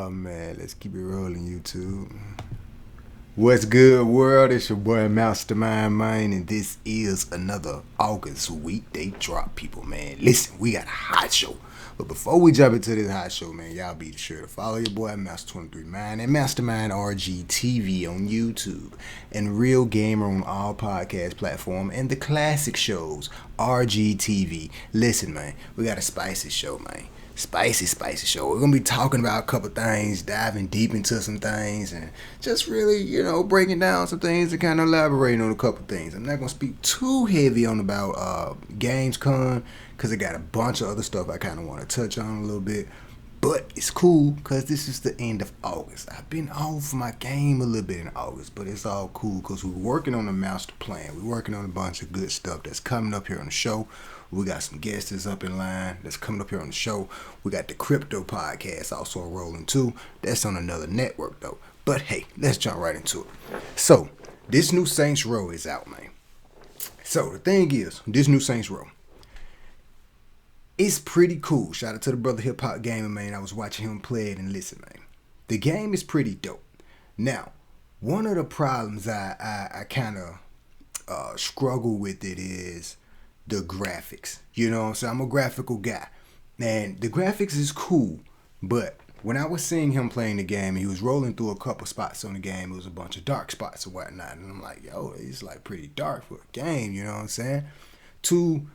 Oh man, let's keep it rolling, YouTube. What's good, world? It's your boy Mastermind Mind, and this is another August weekday drop, people. Man, listen, we got a hot show. But before we jump into this hot show, man, y'all be sure to follow your boy Master23Mind and Mastermind RGTV on YouTube, and Real Gamer on all podcast platforms, and the classic shows RGTV. Listen, man, we got a spicy show, man. Spicy show. We're gonna be talking about a couple things, diving deep into some things, and just really, breaking down some things and kind of elaborating on a couple things. I'm not gonna speak too heavy on about Gamescom because I got a bunch of other stuff I kind of want to touch on a little bit. But it's cool because this is the end of August. I've been off my game a little bit in August, but it's all cool because we're working on a master plan. We're working on a bunch of good stuff that's coming up here on the show. We got some guests that's up in line that's coming up here on the show. We got the crypto podcast also rolling too. That's on another network though. But hey, let's jump right into it. So, this new Saints Row is out, man. So, the thing is, this new Saints Row, it's pretty cool. Shout out to the brother Hip Hop Gamer, man. I was watching him play it, and listen, man. The game is pretty dope. Now, one of the problems I kind of struggle with it is the graphics. You know what I'm saying? I'm a graphical guy. And the graphics is cool, but when I was seeing him playing the game, he was rolling through a couple spots on the game. It was a bunch of dark spots and whatnot. And I'm like, yo, it's like pretty dark for a game, you know what I'm saying? Two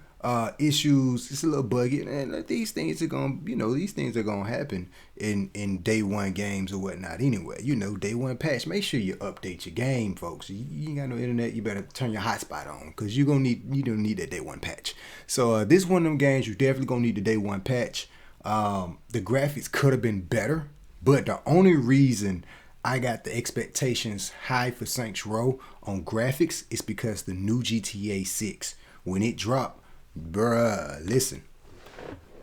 issues, it's a little buggy, and these things are gonna happen in day one games or whatnot anyway. Day one patch. Make sure you update your game, folks. You ain't got no internet, you better turn your hotspot on because you don't need that day one patch. So this one of them games you definitely gonna need the day one patch. The graphics could have been better, but the only reason I got the expectations high for Saints Row on graphics is because the new GTA 6, when it dropped, bruh, listen.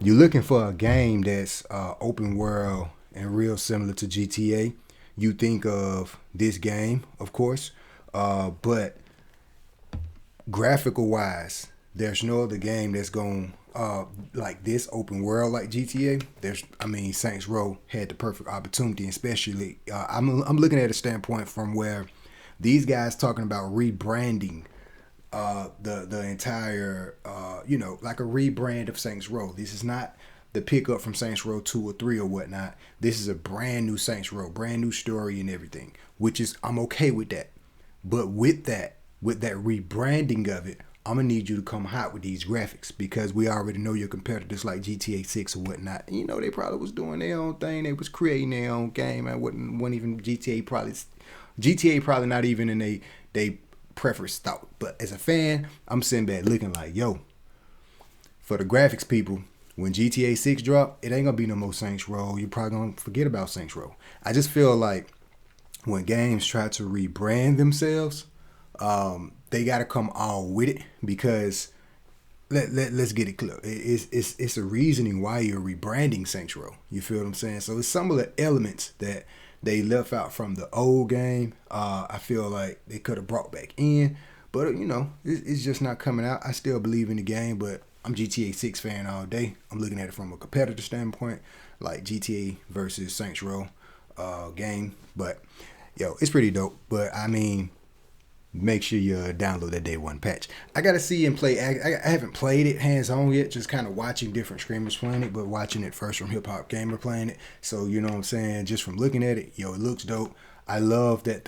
You're looking for a game that's open world and real similar to GTA. You think of this game, of course, but graphical wise, there's no other game that's going like this open world like GTA. Saints Row had the perfect opportunity, especially I'm looking at a standpoint from where these guys talking about rebranding the entire like a rebrand of Saints Row. This is not the pickup from Saints Row 2 or 3 or whatnot. This is a brand new Saints Row, brand new story and everything, which is, I'm okay with that. But with that rebranding of it, I'm gonna need you to come hot with these graphics because we already know your competitors like GTA 6 or whatnot. They probably was doing their own thing. They was creating their own game. I wasn't even GTA probably not even in they preference thought. But as a fan, I'm sitting back looking like, yo, for the graphics people, when GTA 6 drop, it ain't gonna be no more Saints Row. You're probably gonna forget about Saints Row. I just feel like when games try to rebrand themselves, they gotta come all with it because let's get it clear. It's a reasoning why you're rebranding Saints Row. You feel what I'm saying? So it's some of the elements that they left out from the old game. I feel like they could have brought back in, but it's just not coming out. I still believe in the game, but I'm GTA 6 fan all day. I'm looking at it from a competitor standpoint, like GTA versus Saints Row game. But yo, it's pretty dope. But make sure you download that day one patch. I gotta see and play. I haven't played it hands on yet. Just kind of watching different streamers playing it, but watching it first from Hip Hop Gamer playing it. So you know what I'm saying. Just from looking at it, yo, it looks dope. I love that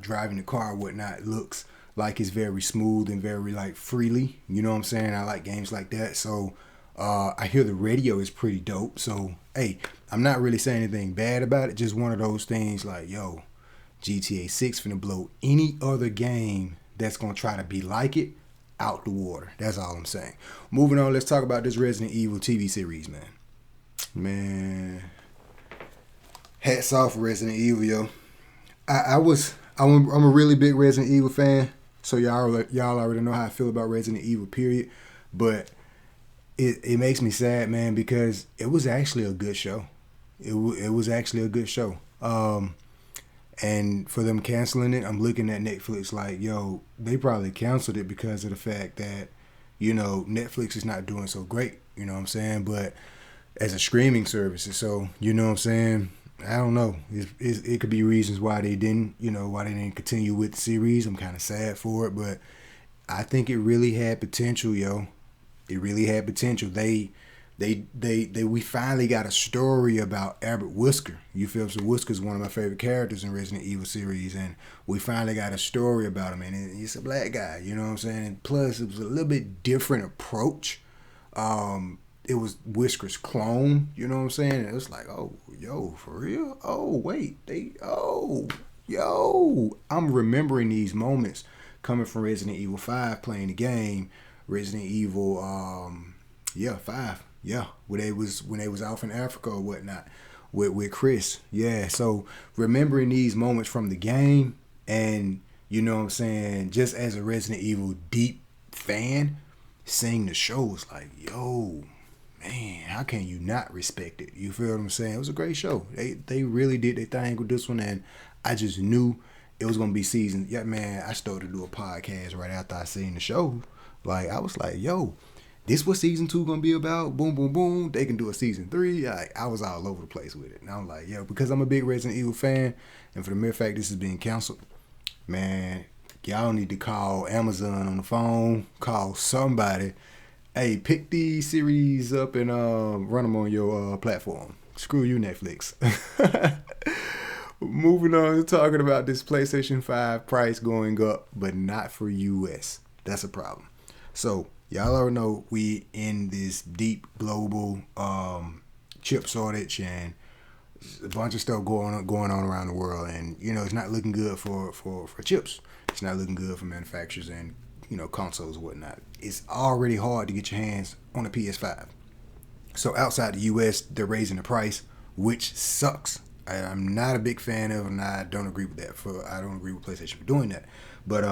driving the car, whatnot, looks like it's very smooth and very like freely. You know what I'm saying. I like games like that. So I hear the radio is pretty dope. So hey, I'm not really saying anything bad about it. Just one of those things like, yo, GTA 6 finna blow any other game that's gonna try to be like it out the water. That's all I'm saying. Moving on, let's talk about this Resident Evil TV series, man. Man, hats off for Resident Evil, yo. I'm a really big Resident Evil fan, so y'all already know how I feel about Resident Evil, period. But it makes me sad, man, because it was actually a good show. It was actually a good show. And for them canceling it, I'm looking at Netflix like, yo, they probably canceled it because of the fact that, Netflix is not doing so great, you know what I'm saying? But as a streaming service, so, you know what I'm saying? I don't know. It could be reasons why they didn't, why they didn't continue with the series. I'm kind of sad for it, but I think it really had potential, yo. It really had potential. We finally got a story about Albert Wesker. You feel so? Wesker's one of my favorite characters in Resident Evil series, and we finally got a story about him. And he's a black guy, you know what I'm saying? And plus, it was a little bit different approach. It was Whisker's clone, you know what I'm saying? And it was like, oh, yo, for real? Oh, wait, yo. I'm remembering these moments coming from Resident Evil 5, playing the game. Resident Evil, 5, yeah, when they was off in Africa or whatnot with Chris, yeah. So remembering these moments from the game, and you know what I'm saying, just as a Resident Evil deep fan, seeing the show was like, yo, man, how can you not respect it? You feel what I'm saying? It was a great show. They really did their thing with this one, and I just knew it was gonna be season. Yeah, man, I started to do a podcast right after I seen the show. Like, I was like, yo, this what season 2 gonna be about? Boom, boom, boom. They can do a season 3. I was all over the place with it. And I'm like, yo, because I'm a big Resident Evil fan, and for the mere fact this is being canceled, man, y'all need to call Amazon on the phone, call somebody. Hey, pick these series up and run them on your platform. Screw you, Netflix. Moving on to talking about this PlayStation 5 price going up, but not for US. That's a problem. So, y'all already know we in this deep global chip shortage and a bunch of stuff going on around the world, and it's not looking good for chips. It's not looking good for manufacturers and consoles and whatnot. It's already hard to get your hands on a PS5. So outside the US, they're raising the price, which sucks. I'm not a big fan of, and I don't agree with that. I don't agree with PlayStation for doing that. But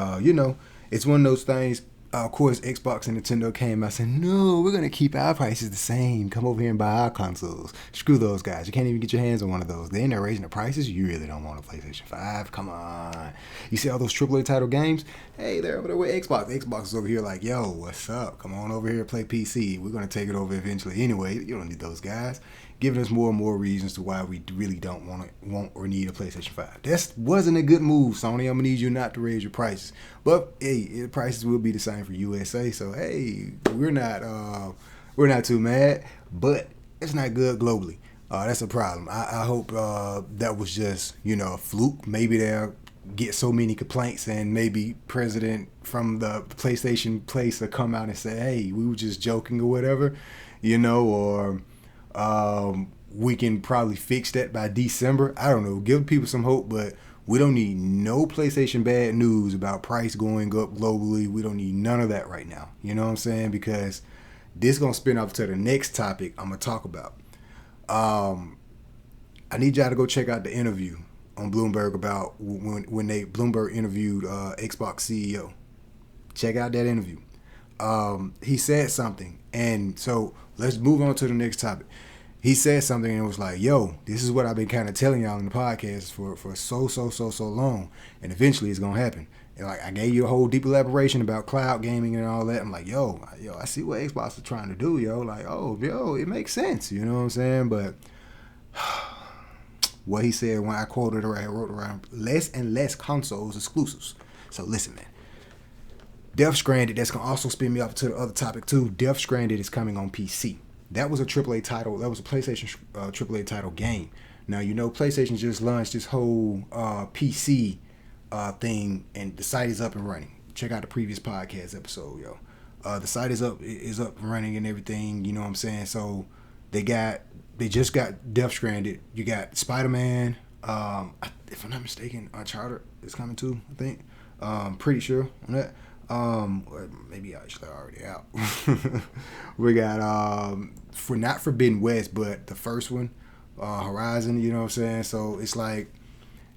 it's one of those things. Of course, Xbox and Nintendo came out saying, no, we're going to keep our prices the same. Come over here and buy our consoles. Screw those guys. You can't even get your hands on one of those. Then they're raising the prices. You really don't want a PlayStation 5. Come on. You see all those AAA title games? Hey, they're over there with Xbox. Xbox is over here like, yo, what's up? Come on over here and play PC. We're going to take it over eventually anyway. You don't need those guys. Giving us more and more reasons to why we really don't want or need a PlayStation 5. That wasn't a good move, Sony. I'm going to need you not to raise your prices. But, hey, the prices will be the same for USA. So, hey, we're not too mad. But it's not good globally. That's a problem. I hope that was just, a fluke. Maybe they'll get so many complaints and maybe president from the PlayStation place will come out and say, hey, we were just joking or whatever, or... we can probably fix that by December. I don't know. Give people some hope, but we don't need no PlayStation bad news about price going up globally. We don't need none of that right now. You know what I'm saying? Because this is going to spin off to the next topic I'm going to talk about. I need y'all to go check out the interview on Bloomberg about when Bloomberg interviewed Xbox CEO. Check out that interview. He said something, and so let's move on to the next topic. He said something and it was like, yo, this is what I've been kind of telling y'all in the podcast for so long, and eventually it's gonna happen. And like, I gave you a whole deep elaboration about cloud gaming and all that. I'm like, yo, I see what Xbox is trying to do, yo. Like, it makes sense, you know what I'm saying? But what he said, when I quoted it, I wrote around less and less consoles exclusives. So listen, man. Death Stranded, that's going to also spin me up to the other topic too. Death Stranded is coming on PC. That was a AAA title. That was a PlayStation AAA title game. Now, PlayStation just launched this whole PC thing, and the site is up and running. Check out the previous podcast episode, yo. The site is up and running and everything, you know what I'm saying? So they just got Death Stranded. You got Spider-Man. If I'm not mistaken, Uncharted is coming too, I think. Pretty sure on that. Or maybe actually already out. We got for not Forbidden West, but the first one, Horizon, you know what I'm saying? So it's like,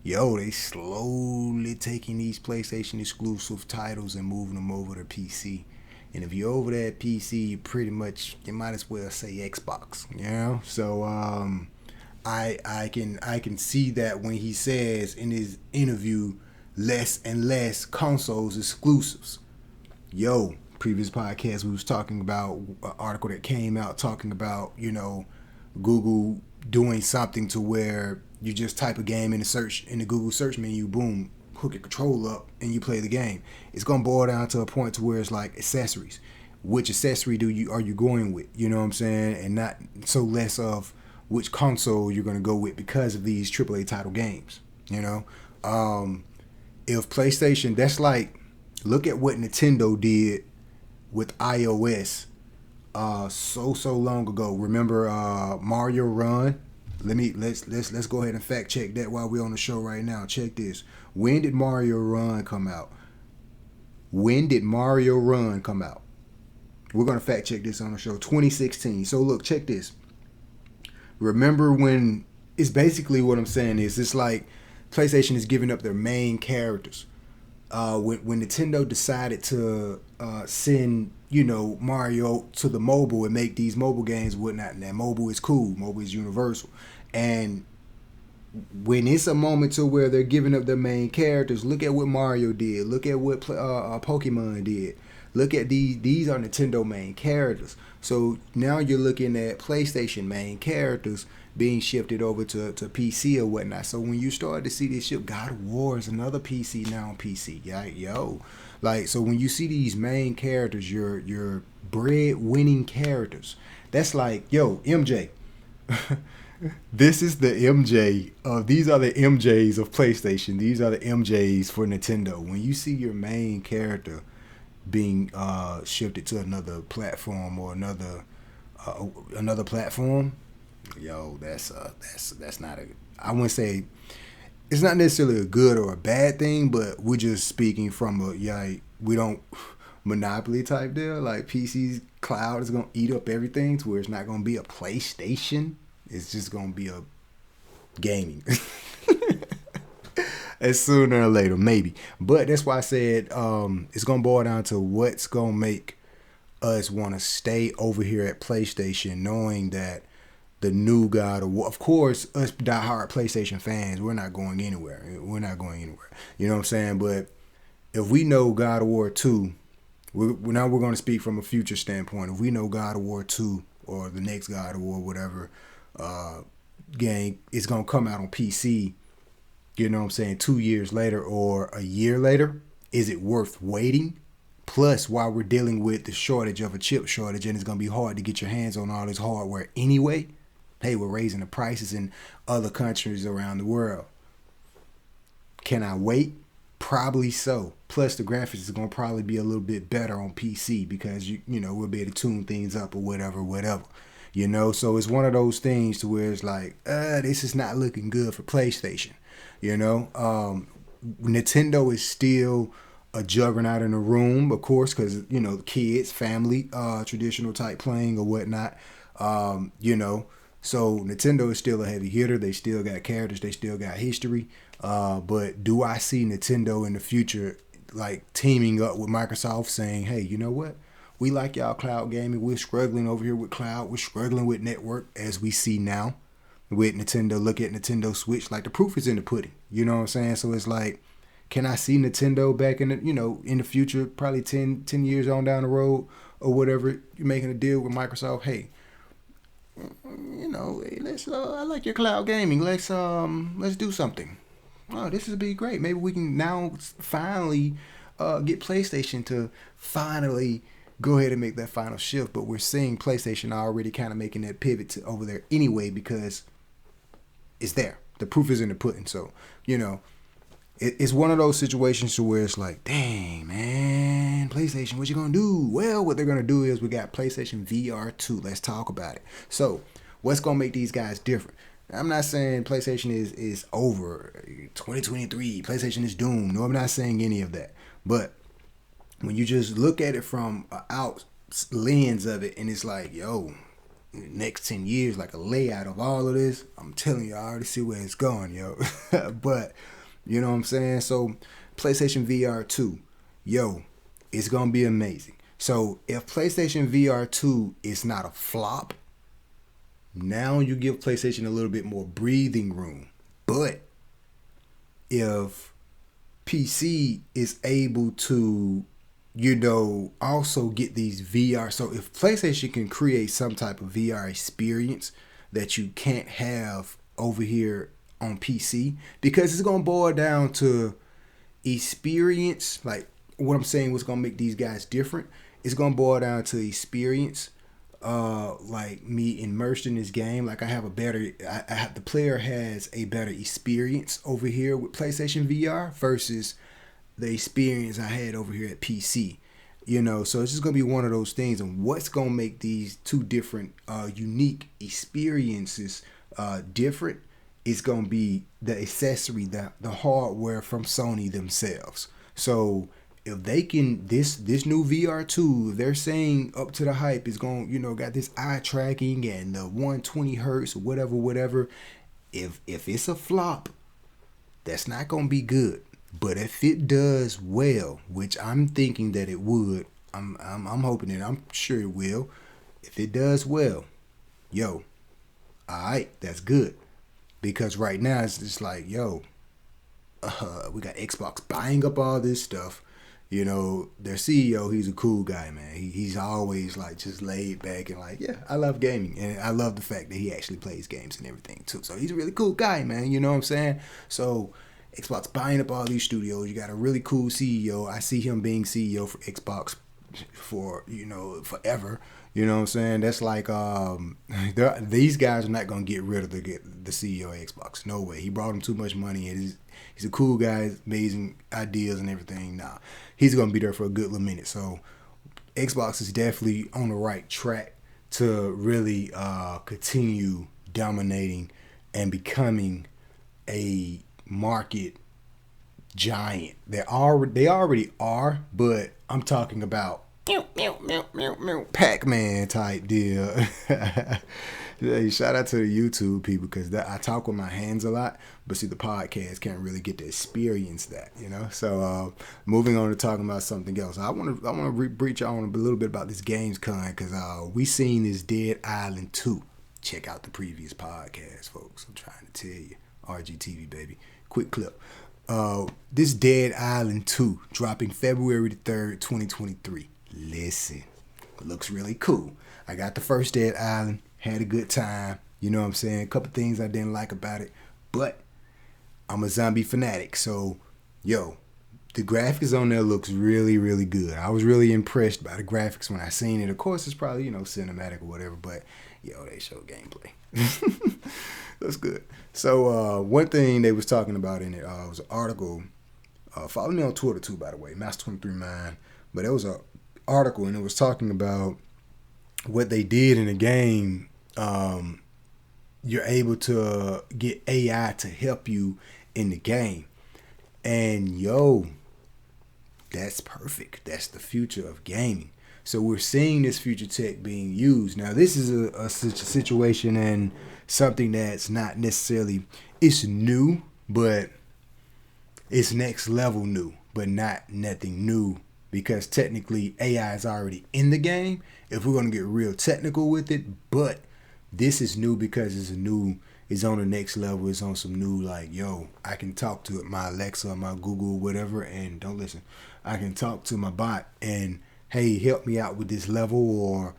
yo, they slowly taking these PlayStation exclusive titles and moving them over to PC. And if you're over that PC, you might as well say Xbox, So I can see that when he says in his interview, less and less consoles exclusives. Yo, previous podcast we was talking about an article that came out talking about, Google doing something to where you just type a game in the search in the Google search menu, boom, hook your controller up and you play the game. It's gonna boil down to a point to where it's like accessories. Which accessory are you going with? You know what I'm saying? And not so less of which console you're gonna go with because of these AAA title games. You know, if PlayStation, that's like, look at what Nintendo did with iOS so long ago. Remember Mario Run? Let's go ahead and fact check that while we're on the show right now. Check this. When did Mario Run come out? When did Mario Run come out? We're gonna fact check this on the show. 2016. So look, check this. Remember when, it's basically what I'm saying is, it's like PlayStation is giving up their main characters. When Nintendo decided to send, you know, Mario to the mobile and make these mobile games and whatnot, and that mobile is cool, mobile is universal. And when it's a moment to where they're giving up their main characters, look at what Mario did. Look at what Pokemon did. Look at these are Nintendo main characters. So now you're looking at PlayStation main characters being shifted over to PC or whatnot. So when you start to see this ship, God of War is another PC now on PC. Yeah, yo. Like, so when you see these main characters, your bread-winning characters, that's like, yo, MJ. This is the MJ. These are the MJs of PlayStation. These are the MJs for Nintendo. When you see your main character being shifted to another platform or another platform, yo, that's not a, I wouldn't say it's not necessarily a good or a bad thing, but we're just speaking from we don't monopoly type deal. Like, PC's cloud is gonna eat up everything to where it's not gonna be a PlayStation. It's just gonna be a gaming. As sooner or later, maybe. But that's why I said it's gonna boil down to what's gonna make us want to stay over here at PlayStation, knowing that the new God of War, of course, us diehard PlayStation fans, we're not going anywhere. We're not going anywhere. You know what I'm saying? But if we know God of War 2, we're going to speak from a future standpoint. If we know God of War 2 or the next God of War, whatever game, is going to come out on PC, you know what I'm saying, 2 years later or a year later, is it worth waiting? Plus, while we're dealing with the shortage of a chip shortage, and it's going to be hard to get your hands on all this hardware anyway, hey, we're raising the prices in other countries around the world. Can I wait? Probably so. Plus, the graphics is going to probably be a little bit better on PC because, you know, we'll be able to tune things up or whatever. You know, so it's one of those things to where it's like, this is not looking good for PlayStation. You know, Nintendo is still a juggernaut in the room, of course, because, you know, kids, family, traditional type playing or whatnot, you know. So Nintendo is still a heavy hitter. They still got characters. They still got history. But do I see Nintendo in the future like teaming up with Microsoft saying, hey, you know what? We like y'all cloud gaming. We're struggling over here with cloud. We're struggling with network, as we see now with Nintendo. Look at Nintendo Switch. Like, the proof is in the pudding. You know what I'm saying? So it's like, can I see Nintendo back in the, you know, in the future, probably 10 years on down the road or whatever, you're making a deal with Microsoft? Hey, you know, let's I like your cloud gaming. Let's do something. Oh, this would be great. Maybe we can now finally get PlayStation to finally go ahead and make that final shift. But we're seeing PlayStation already kind of making that pivot to over there anyway, because it's there. The proof is in the pudding. So, you know, it's one of those situations to where it's like, dang, man, PlayStation, what you gonna do? Well, what they're gonna do is we got PlayStation VR 2. Let's talk about it. So, what's gonna make these guys different? I'm not saying PlayStation is over. 2023, PlayStation is doomed. No, I'm not saying any of that. But when you just look at it from an out lens of it, and it's like, yo, next 10 years, like a layout of all of this, I'm telling you, I already see where it's going, yo. But you know what I'm saying? So, PlayStation VR 2, yo, it's going to be amazing. So, if PlayStation VR 2 is not a flop, now you give PlayStation a little bit more breathing room. But if PC is able to, you know, also get these VR, so if PlayStation can create some type of VR experience that you can't have over here on PC, because it's gonna boil down to experience. Like what I'm saying, what's gonna make these guys different? It's gonna boil down to experience. Like me immersed in this game, like I have a better, I have, the player has a better experience over here with PlayStation VR versus the experience I had over here at PC. You know, so it's just gonna be one of those things, and what's gonna make these two different, unique experiences different is gonna be the accessory, the hardware from Sony themselves. So if they can, this new VR2, they're saying up to the hype is going, got this eye tracking and the 120 hertz, whatever. If it's a flop, that's not gonna be good. But if it does well, which I'm thinking that it would, I'm hoping it. I'm sure it will. If it does well, yo, all right, that's good. Because right now it's just like, yo, we got Xbox buying up all this stuff. Their CEO, he's a cool guy, man. He's always like just laid back and like, yeah, I love gaming. And I love the fact that he actually plays games and everything too. So he's a really cool guy, man. You know what I'm saying? So Xbox buying up all these studios. You got a really cool CEO. I see him being CEO for Xbox for, forever. You know what I'm saying? That's like, these guys are not going to get rid of the CEO of Xbox. No way. He brought him too much money, and he's a cool guy, amazing ideas and everything. Nah, he's going to be there for a good little minute. So Xbox is definitely on the right track to really continue dominating and becoming a market giant. They already are, but I'm talking about Pac-Man type deal. Hey, shout out to the YouTube people, because I talk with my hands a lot, but see, the podcast can't really get to experience that, So moving on to talking about something else, I want to breach on a little bit about this Gamescom, because we seen this Dead Island 2. Check out the previous podcast, folks. I'm trying to tell you, RGTV baby. Quick clip. This Dead Island 2 dropping February the 3rd, 2023. Listen, it looks really cool. I got the first Dead Island, had a good time. You know what I'm saying? A couple things I didn't like about it, but I'm a zombie fanatic. So, yo, the graphics on there looks really, really good. I was really impressed by the graphics when I seen it. Of course, it's probably, cinematic or whatever, but, yo, they show gameplay. That's good. So, one thing they was talking about in it was an article. Follow me on Twitter, too, by the way, Master23Mind. But it was an article, and it was talking about what they did in the game. You're able to get AI to help you in the game. And, yo, that's perfect. That's the future of gaming. So we're seeing this future tech being used. Now, this is a situation and something that's not necessarily, it's new, but it's next level new, but not nothing new, because technically AI is already in the game, if we're going to get real technical with it. But this is new because it's on the next level. It's on some new, like, yo, I can talk to it, my Alexa, my Google, whatever, and don't listen. I can talk to my bot and, hey, help me out with this level, or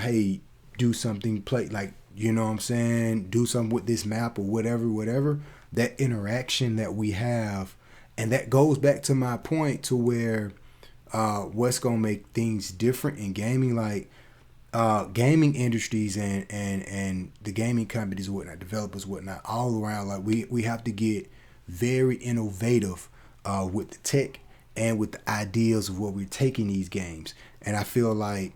hey, do something, play, like, you know what I'm saying, do something with this map or whatever. That interaction that we have, and that goes back to my point to where what's gonna make things different in gaming, like gaming industries and the gaming companies, whatnot, developers, whatnot, all around, like we have to get very innovative with the tech and with the ideas of where we're taking these games. And I feel like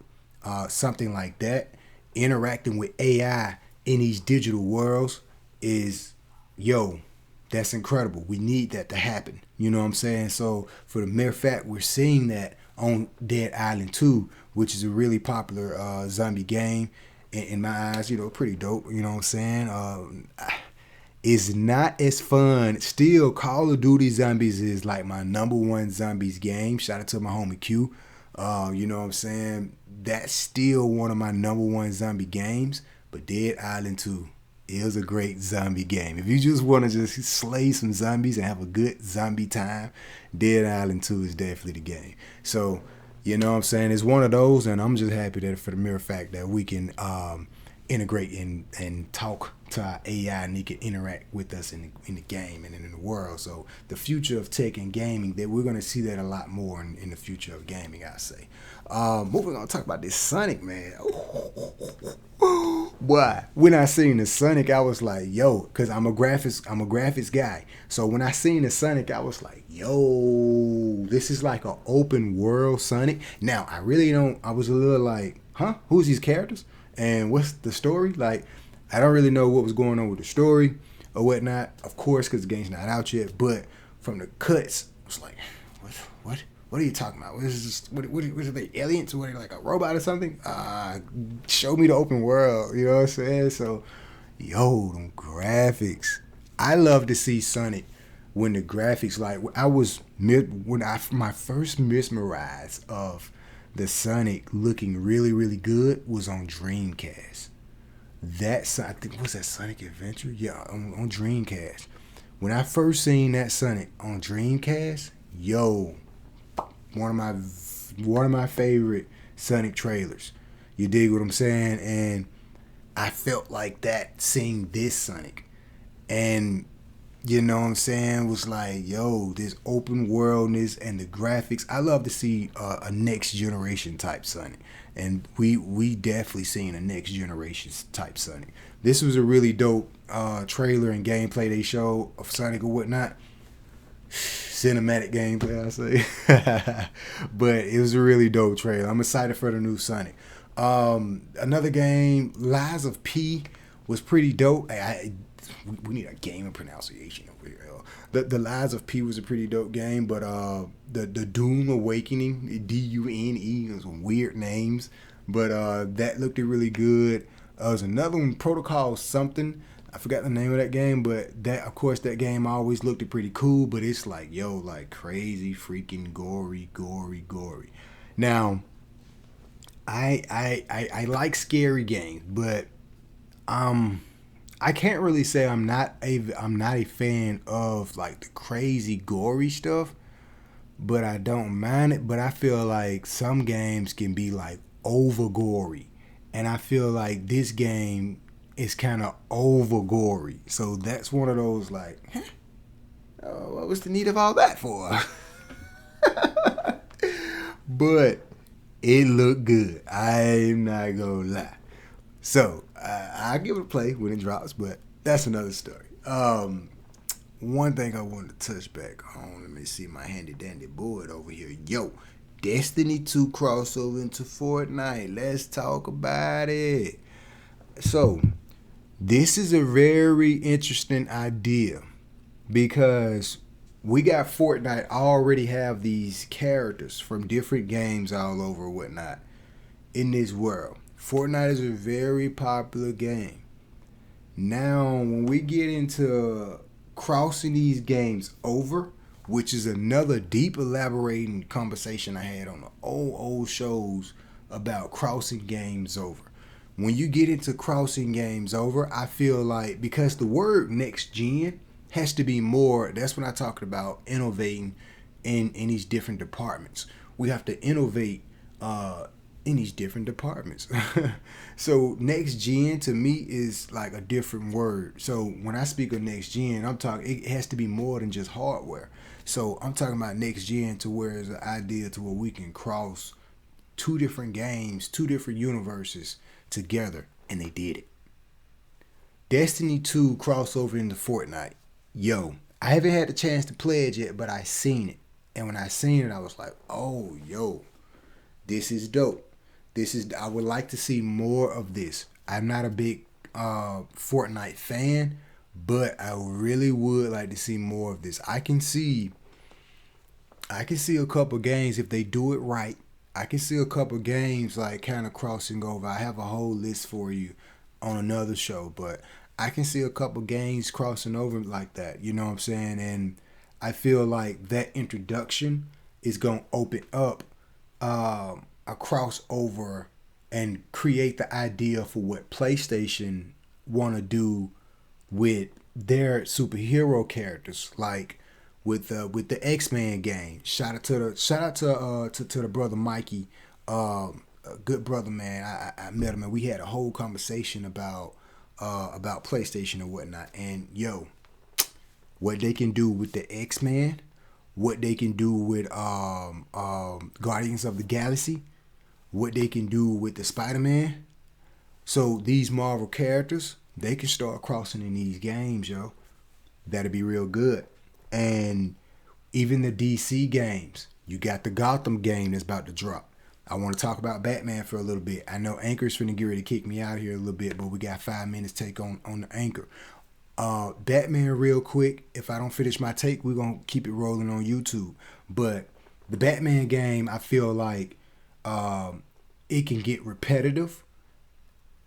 something like that, interacting with AI in these digital worlds, is, yo, that's incredible. We need that to happen. You know what I'm saying? So for the mere fact we're seeing that on Dead Island 2, which is a really popular zombie game, in my eyes, pretty dope. You know what I'm saying? It's not as fun. Still, Call of Duty Zombies is like my number one zombies game. Shout out to my homie Q. You know what I'm saying? That's still one of my number one zombie games. But Dead Island 2 is a great zombie game. If you just want to just slay some zombies and have a good zombie time, Dead Island 2 is definitely the game. So, you know what I'm saying? It's one of those, and I'm just happy that for the mere fact that we can integrate and talk to our AI, and it can interact with us in the game and in the world. So the future of tech and gaming, that we're going to see that a lot more in the future of gaming, I say. Moving on, talk about this Sonic, man. Boy, when I seen the Sonic, I was like, yo, because I'm a graphics guy. So when I seen the Sonic, I was like, yo, this is like an open world Sonic. Now I really don't. I was a little like, huh? Who's these characters? And what's the story? Like, I don't really know what was going on with the story or whatnot. Of course, because the game's not out yet. But from the cuts, I was like, what are you talking about? What is this? What are they, aliens? What are they, like a robot or something? Show me the open world. You know what I'm saying? So, yo, them graphics. I love to see Sonic when the graphics, like, I was my first mesmerized of the Sonic looking really, really good was on Dreamcast. I think, was that Sonic Adventure? Yeah, on Dreamcast. When I first seen that Sonic on Dreamcast, yo, one of my favorite Sonic trailers. You dig what I'm saying? And I felt like that seeing this Sonic. And you know what I'm saying, was like, yo, this open worldness and the graphics. I love to see a next generation type Sonic. And we definitely seen a next generation type Sonic. This was a really dope trailer and gameplay they showed of Sonic or whatnot. Cinematic gameplay, I say. But it was a really dope trailer. I'm excited for the new Sonic. Another game, Lies of P, was pretty dope. We need a game of pronunciation over here. The Lies of P was a pretty dope game, but the Doom Awakening, Dune, some weird names, but that looked really good. There's another one, Protocol something. I forgot the name of that game, but that, of course, that game always looked pretty cool. But it's like, yo, like crazy, freaking gory. Now, I like scary games, but I can't really say I'm not a fan of like the crazy gory stuff, but I don't mind it. But I feel like some games can be like over gory, and I feel like this game is kind of over gory. So that's one of those like, what was the need of all that for? But it looked good. I'm not gonna lie. So I'll give it a play when it drops, but that's another story. One thing I wanted to touch back on, let me see my handy dandy board over here. Yo, Destiny 2 crossover into Fortnite. Let's talk about it. So, this is a very interesting idea because we got Fortnite already have these characters from different games all over whatnot in this world. Fortnite is a very popular game. Now, when we get into crossing these games over, which is another deep elaborating conversation I had on the old shows about crossing games over. When you get into crossing games over, I feel like, because the word next gen has to be more, that's when I talked about innovating in these different departments. We have to innovate in these different departments. So next gen to me is like a different word. So when I speak of next gen, I'm talking, it has to be more than just hardware. So I'm talking about next gen to where it's an idea to where we can cross two different games, two different universes together, and they did it. Destiny 2 crossover into Fortnite. Yo, I haven't had the chance to play it yet, but I seen it. And when I seen it, I was like, oh, yo, this is dope. I would like to see more of this. I'm not a big Fortnite fan, but I really would like to see more of this. I can see a couple games if they do it right. I can see a couple games like kind of crossing over. I have a whole list for you on another show, but I can see a couple games crossing over like that. You know what I'm saying? And I feel like that introduction is going to open up a crossover and create the idea for what PlayStation want to do with their superhero characters, like with the X-Men game. Shout out to the brother Mikey a good brother, man. I met him and we had a whole conversation about PlayStation and whatnot. And yo, what they can do with the X-Men, what they can do with Guardians of the Galaxy, what they can do with the Spider-Man. So these Marvel characters, they can start crossing in these games, yo. That'd be real good. And even the DC games, you got the Gotham game that's about to drop. I want to talk about Batman for a little bit. I know Anchor's finna get ready to kick me out here a little bit, but we got 5 minutes to take on the Anchor. Batman real quick. If I don't finish my take, we're going to keep it rolling on YouTube. But the Batman game, I feel like it can get repetitive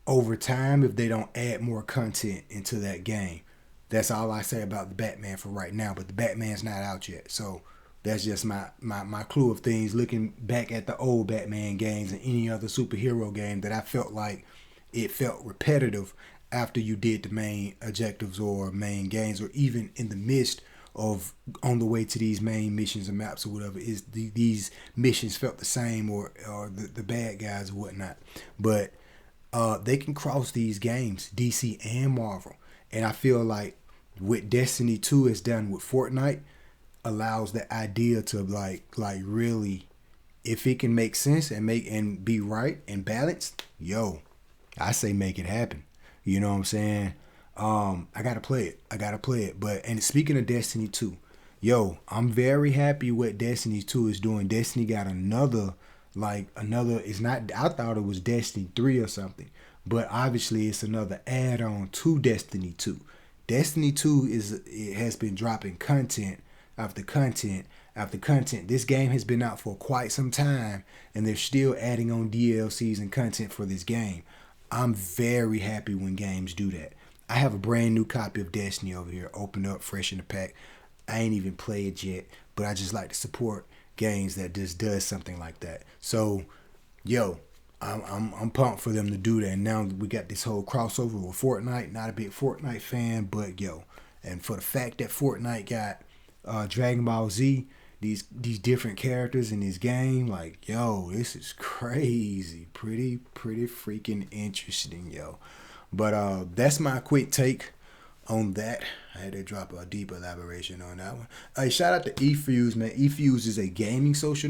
over time if they don't add more content into that game. That's all I say about the Batman for right now. But the Batman's not out yet. So that's just my clue of things. Looking back at the old Batman games and any other superhero game that I felt like it felt repetitive after you did the main objectives or main games, or even in the midst of on the way to these main missions and maps or whatever, is these missions felt the same, or the bad guys or whatnot. But they can cross these games, DC and Marvel. And I feel like what Destiny 2 has done with Fortnite allows the idea to like really, if it can make sense and be right and balanced, yo, I say make it happen. You know what I'm saying? I gotta play it. But, and speaking of Destiny 2, yo, I'm very happy what Destiny 2 is doing. Destiny got another, it's not, I thought it was Destiny 3 or something, but obviously it's another add-on to Destiny 2. Destiny 2 it has been dropping content after content after content. This game has been out for quite some time, and they're still adding on DLCs and content for this game. I'm very happy when games do that. I have a brand new copy of Destiny over here, opened up, fresh in the pack. I ain't even played it yet, but I just like to support games that just does something like that. So, yo, I'm pumped for them to do that. And now we got this whole crossover with Fortnite. Not a big Fortnite fan, but yo, and for the fact that Fortnite got Dragon Ball Z, these different characters in this game, like, yo, this is crazy. Pretty freaking interesting, yo. But that's my quick take on that. I had to drop a deep elaboration on that one. Hey, shout out to eFuse, man. eFuse is a gaming social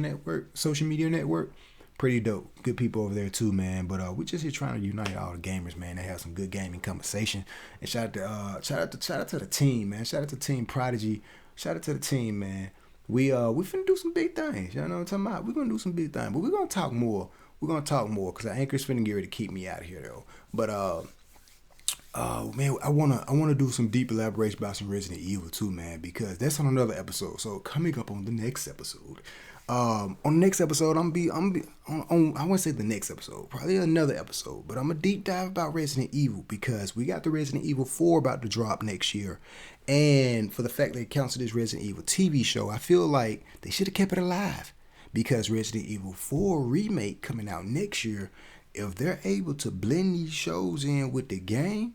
media network. Pretty dope. Good people over there too, man. But we're just here trying to unite all the gamers, man. They have some good gaming conversation. And shout out to the team, man. Shout out to Team Prodigy. Shout out to the team, man. We finna do some big things. You know what I'm talking about? We're gonna do some big things, but we're gonna talk more. We're gonna talk more because the Anchor's finna get ready to keep me out of here though. But man, I wanna do some deep elaboration about some Resident Evil too, man, because that's on another episode. So coming up on the next episode. On the next episode, I'm on I wouldn't say the next episode, probably another episode, but I'm a deep dive about Resident Evil because we got the Resident Evil 4 about to drop next year. And for the fact that it counts to this Resident Evil TV show, I feel like they should have kept it alive because Resident Evil 4 remake coming out next year, if they're able to blend these shows in with the game,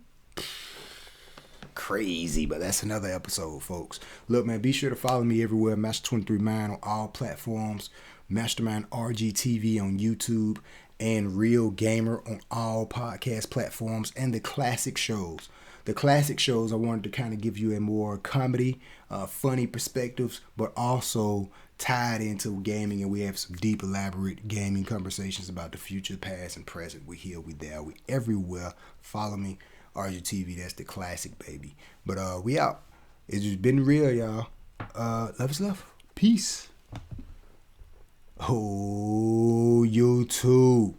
crazy. But that's another episode, folks. Look, man, be sure to follow me everywhere, Master23Mind on all platforms, Mastermind RGTV on YouTube, and Real Gamer on all podcast platforms, and the classic shows. The classic shows, I wanted to kind of give you a more comedy, funny perspectives, but also tied into gaming, and we have some deep, elaborate gaming conversations about the future, past, and present. We here, we there, we everywhere. Follow me, RGTV. That's the classic, baby. But we out. It's just been real, y'all. Love is love. Peace. Oh, YouTube.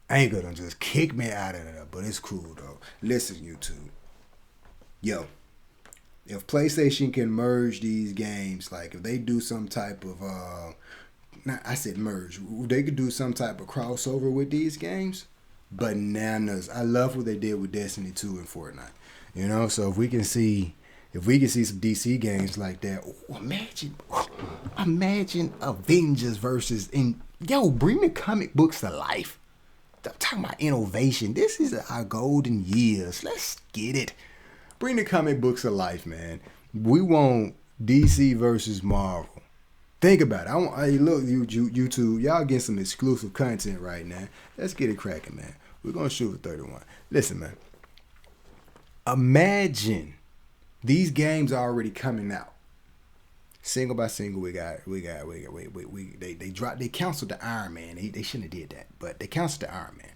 Ain't gonna just kick me out of there, but it's cool though. Listen, YouTube. Yo, if PlayStation can merge these games, like if they do some type of I said merge, they could do some type of crossover with these games, bananas. I love what they did with Destiny 2 and Fortnite. You know, so if we can see some DC games like that, imagine Avengers versus bring the comic books to life. I'm talking about innovation. This is our golden years. Let's get it. Bring the comic books to life, man. We want DC versus Marvel. Think about it. Hey, look, YouTube, y'all getting some exclusive content right now. Let's get it cracking, man. We're gonna shoot for 31. Listen, man. Imagine these games are already coming out. Single by single, they dropped. They canceled the Iron Man. They shouldn't have did that, but they canceled the Iron Man.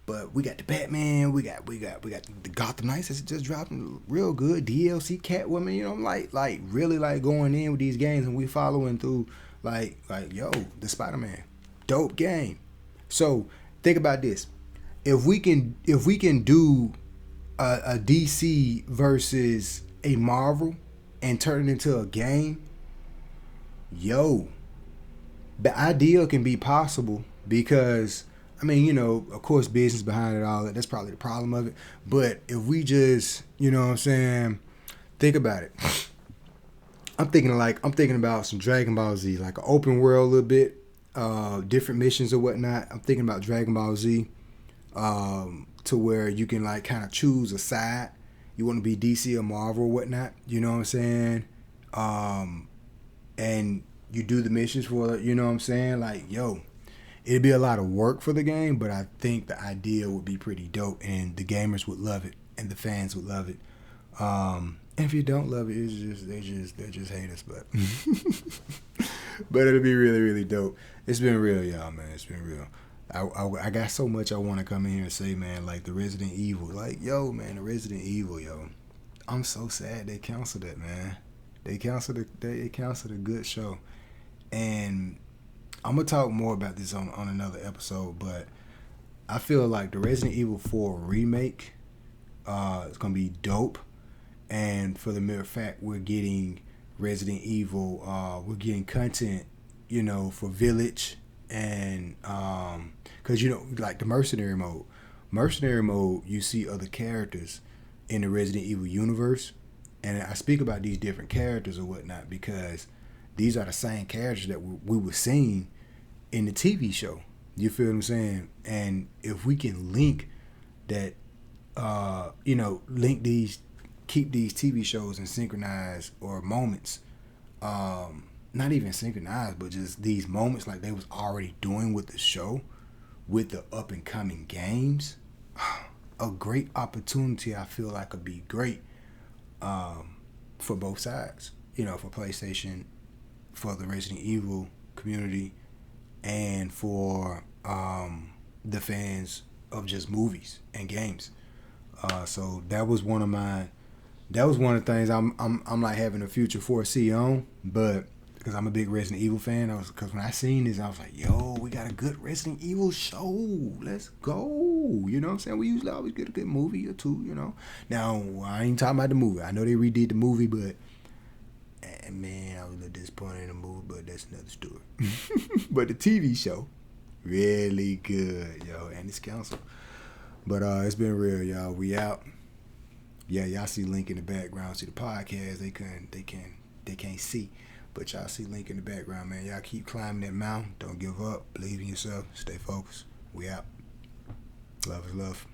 But we got the Batman. We got the Gotham Knights that's just dropping real good. DLC Catwoman. You know, I'm like really like going in with these games, and we following through like yo, the Spider-Man, dope game. So think about this: if we can do a DC versus a Marvel and turn it into a game, yo, the ideal can be possible because. I mean, you know, of course, business behind it all. That's probably the problem of it. But if we just, you know what I'm saying, think about it. I'm thinking about some Dragon Ball Z, like an open world a little bit, different missions or whatnot. I'm thinking about Dragon Ball Z, to where you can like kind of choose a side. You want to be DC or Marvel or whatnot. You know what I'm saying? And you do the missions for, you know what I'm saying? Like, yo. It'd be a lot of work for the game, but I think the idea would be pretty dope, and the gamers would love it, and the fans would love it. And if you don't love it, it's just they just hate us, but but it'll be really, really dope. It's been real, y'all, man. It's been real. I got so much I want to come in here and say, man. Like the Resident Evil, like yo, man, the Resident Evil, yo. I'm so sad they canceled it, man. They canceled a good show, and. I'm going to talk more about this on another episode, but I feel like the Resident Evil 4 remake is going to be dope. And for the mere fact, we're getting Resident Evil, we're getting content, you know, for Village. And because, you know, like the Mercenary mode. Mercenary mode, you see other characters in the Resident Evil universe. And I speak about these different characters or whatnot because these are the same characters that we were seeing in the TV show. You feel what I'm saying? And if we can link that, you know, keep these TV shows and synchronize or moments, not even synchronized, but just these moments like they was already doing with the show, with the up and coming games, a great opportunity I feel like could be great for both sides. You know, for PlayStation, for the Resident Evil community, and for the fans of just movies and games. So that was one of the things I'm like having a future foresee on, but because I'm a big Resident Evil fan, because when I seen this, I was like, yo, we got a good Resident Evil show. Let's go. You know what I'm saying? We usually always get a good movie or two, you know. Now, I ain't talking about the movie. I know they redid the movie, but man, I was a little disappointed in the movie, but that's another story. But the TV show, really good, yo, and it's canceled. But it's been real, y'all. We out. Yeah, y'all see link in the background. See the podcast. They can't see, but y'all see link in the background, man. Y'all keep climbing that mountain. Don't give up. Believe in yourself. Stay focused. We out. Love is love.